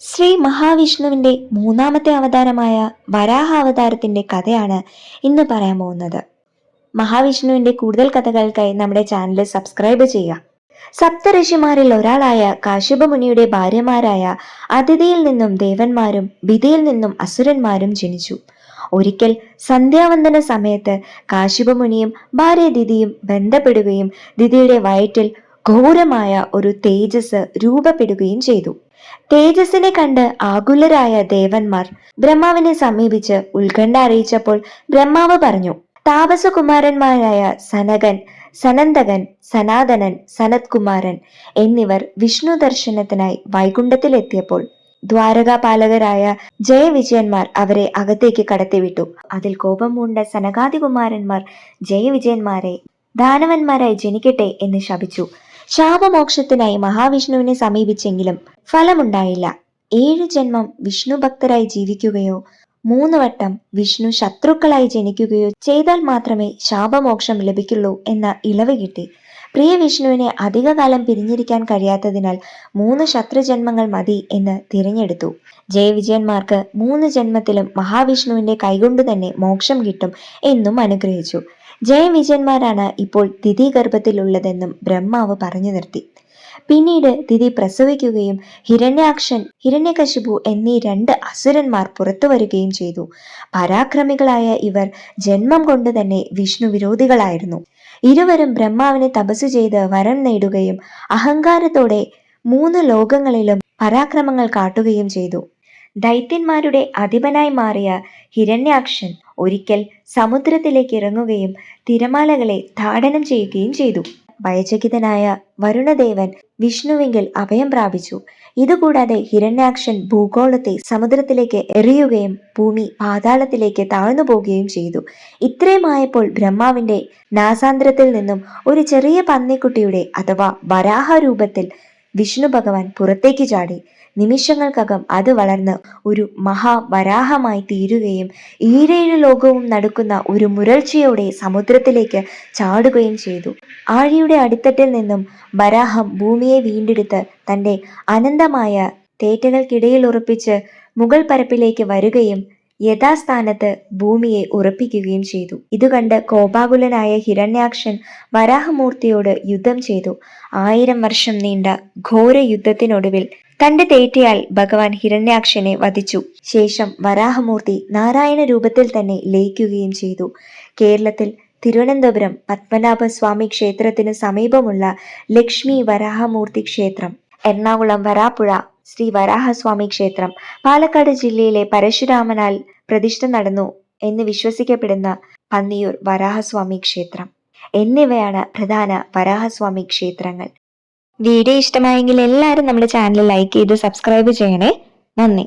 ശ്രീ മഹാവിഷ്ണുവിന്റെ മൂന്നാമത്തെ അവതാരമായ വരാഹ അവതാരത്തിന്റെ കഥയാണ് ഇന്ന് പറയാൻ പോകുന്നത്. മഹാവിഷ്ണുവിന്റെ കൂടുതൽ കഥകൾക്കായി നമ്മുടെ ചാനൽ സബ്സ്ക്രൈബ് ചെയ്യുക. സപ്തഋഷിമാരിൽ ഒരാളായ കാശ്യപ മുനിയുടെ ഭാര്യമാരായ അതിഥിയിൽ നിന്നും ദേവന്മാരും വിധിയിൽ നിന്നും അസുരന്മാരും ജനിച്ചു. ഒരിക്കൽ സന്ധ്യാവന്ദന സമയത്ത് കാശ്യപ മുനിയും ഭാര്യ ദിതിയും ബന്ധപ്പെടുകയും ദിതിയുടെ വയറ്റിൽ ഘോരമായ ഒരു തേജസ് രൂപപ്പെടുകയും ചെയ്തു. തേജസ്സിനെ കണ്ട് ആകുലരായ ദേവന്മാർ ബ്രഹ്മാവിനെ സമീപിച്ച് ഉത്കണ്ഠ അറിയിച്ചപ്പോൾ ബ്രഹ്മാവ് പറഞ്ഞു, താപസകുമാരന്മാരായ സനകൻ, സനന്ദകൻ, സനാതനൻ, സനത്കുമാരൻ എന്നിവർ വിഷ്ണു ദർശനത്തിനായി വൈകുണ്ഠത്തിലെത്തിയപ്പോൾ ദ്വാരകാപാലകരായ ജയവിജയന്മാർ അവരെ അകത്തേക്ക് കടത്തിവിട്ടു. അതിൽ കോപം പൂണ്ട സനകാദികുമാരന്മാർ ജയവിജയന്മാരെ ദാനവന്മാരായി ജനിക്കട്ടെ എന്ന് ശപിച്ചു. ശാപമോക്ഷത്തിനായി മഹാവിഷ്ണുവിനെ സമീപിച്ചെങ്കിലും ഫലമുണ്ടായില്ല. 7 ജന്മം വിഷ്ണു ഭക്തരായി ജീവിക്കുകയോ 3 വട്ടം വിഷ്ണു ശത്രുക്കളായി ജനിക്കുകയോ ചെയ്താൽ മാത്രമേ ശാപമോക്ഷം ലഭിക്കുള്ളൂ എന്ന ഇളവ് കിട്ടി. പ്രിയ വിഷ്ണുവിനെ അധികകാലം പിരിഞ്ഞിരിക്കാൻ കഴിയാത്തതിനാൽ 3 ശത്രുജന്മങ്ങൾ മതി എന്ന് തിരഞ്ഞെടുത്തു. ജയവിജയന്മാർക്ക് 3 ജന്മത്തിലും മഹാവിഷ്ണുവിന്റെ കൈകൊണ്ടു തന്നെ മോക്ഷം കിട്ടും എന്നും അനുഗ്രഹിച്ചു. ജയവിജയന്മാരാണ് ഇപ്പോൾ ദിതി ഗർഭത്തിലുള്ളതെന്നും ബ്രഹ്മാവ് പറഞ്ഞു നിർത്തി. പിന്നീട് ദിതി പ്രസവിക്കുകയും ഹിരണ്യാക്ഷൻ, ഹിരണ്യകശിപു എന്നീ 2 അസുരന്മാർ പുറത്തു വരികയും ചെയ്തു. പരാക്രമികളായ ഇവർ ജന്മം കൊണ്ട് തന്നെ വിഷ്ണു വിരോധികളായിരുന്നു. ഇരുവരും ബ്രഹ്മാവിനെ തപസ്സു ചെയ്ത് വരം നേടുകയും അഹങ്കാരത്തോടെ 3 ലോകങ്ങളിലും പരാക്രമങ്ങൾ കാട്ടുകയും ചെയ്തു. ദൈത്യന്മാരുടെ അധിപനായി മാറിയ ഹിരണ്യാക്ഷൻ ഒരിക്കൽ സമുദ്രത്തിലേക്ക് ഇറങ്ങുകയും തിരമാലകളെ താടനം ചെയ്യുകയും ചെയ്തു. ഭയചകിതനായ വരുണദേവൻ വിഷ്ണുവിങ്കിൽ അഭയം പ്രാപിച്ചു. ഇതുകൂടാതെ ഹിരണ്യാക്ഷൻ ഭൂഗോളത്തെ സമുദ്രത്തിലേക്ക് എറിയുകയും ഭൂമി പാതാളത്തിലേക്ക് താഴ്ന്നു പോവുകയും ചെയ്തു. ഇത്രയുമായപ്പോൾ ബ്രഹ്മാവിന്റെ നാസാന്തരത്തിൽ നിന്നും ഒരു ചെറിയ പന്നിക്കുട്ടിയുടെ അഥവാ വരാഹ രൂപത്തിൽ വിഷ്ണു ഭഗവാൻ പുറത്തേക്ക് ചാടി. നിമിഷങ്ങൾക്കകം അത് വളർന്ന് ഒരു മഹാവരാഹമായി തീരുകയും 7 ലോകവും നടക്കുന്ന ഒരു മുരൾച്ചയോടെ സമുദ്രത്തിലേക്ക് ചാടുകയും ചെയ്തു. ആഴിയുടെ അടിത്തട്ടിൽ നിന്നും വരാഹം ഭൂമിയെ വീണ്ടെടുത്ത് തന്റെ അനന്തമായ തേറ്റകൾക്കിടയിൽ ഉറപ്പിച്ച് മുകൾ പരപ്പിലേക്ക് വരികയും യഥാസ്ഥാനത്ത് ഭൂമിയെ ഉറപ്പിക്കുകയും ചെയ്തു. ഇതുകണ്ട് കോപാകുലനായ ഹിരണ്യാക്ഷൻ വരാഹമൂർത്തിയോട് യുദ്ധം ചെയ്തു. 1000 വർഷം നീണ്ട ഘോര യുദ്ധത്തിനൊടുവിൽ തന്റെ തേറ്റയാൽ ഭഗവാൻ ഹിരണ്യാക്ഷനെ വധിച്ചു. ശേഷം വരാഹമൂർത്തി നാരായണ രൂപത്തിൽ തന്നെ ലയിക്കുകയും ചെയ്തു. കേരളത്തിൽ തിരുവനന്തപുരം പത്മനാഭ സ്വാമി ക്ഷേത്രത്തിന് സമീപമുള്ള ലക്ഷ്മി വരാഹമൂർത്തി ക്ഷേത്രം, എറണാകുളം വരാപ്പുഴ ശ്രീ വരാഹസ്വാമി ക്ഷേത്രം, പാലക്കാട് ജില്ലയിലെ പരശുരാമനാൽ പ്രതിഷ്ഠ നടന്നു എന്ന് വിശ്വസിക്കപ്പെടുന്ന പന്നിയൂർ വരാഹസ്വാമി ക്ഷേത്രം എന്നിവയാണ് പ്രധാന വരാഹസ്വാമി ക്ഷേത്രങ്ങൾ. വീഡിയോ ഇഷ്ടമായെങ്കിൽ എല്ലാവരും നമ്മുടെ ചാനൽ ലൈക്ക് ചെയ്ത് സബ്സ്ക്രൈബ് ചെയ്യണേ. നന്ദി.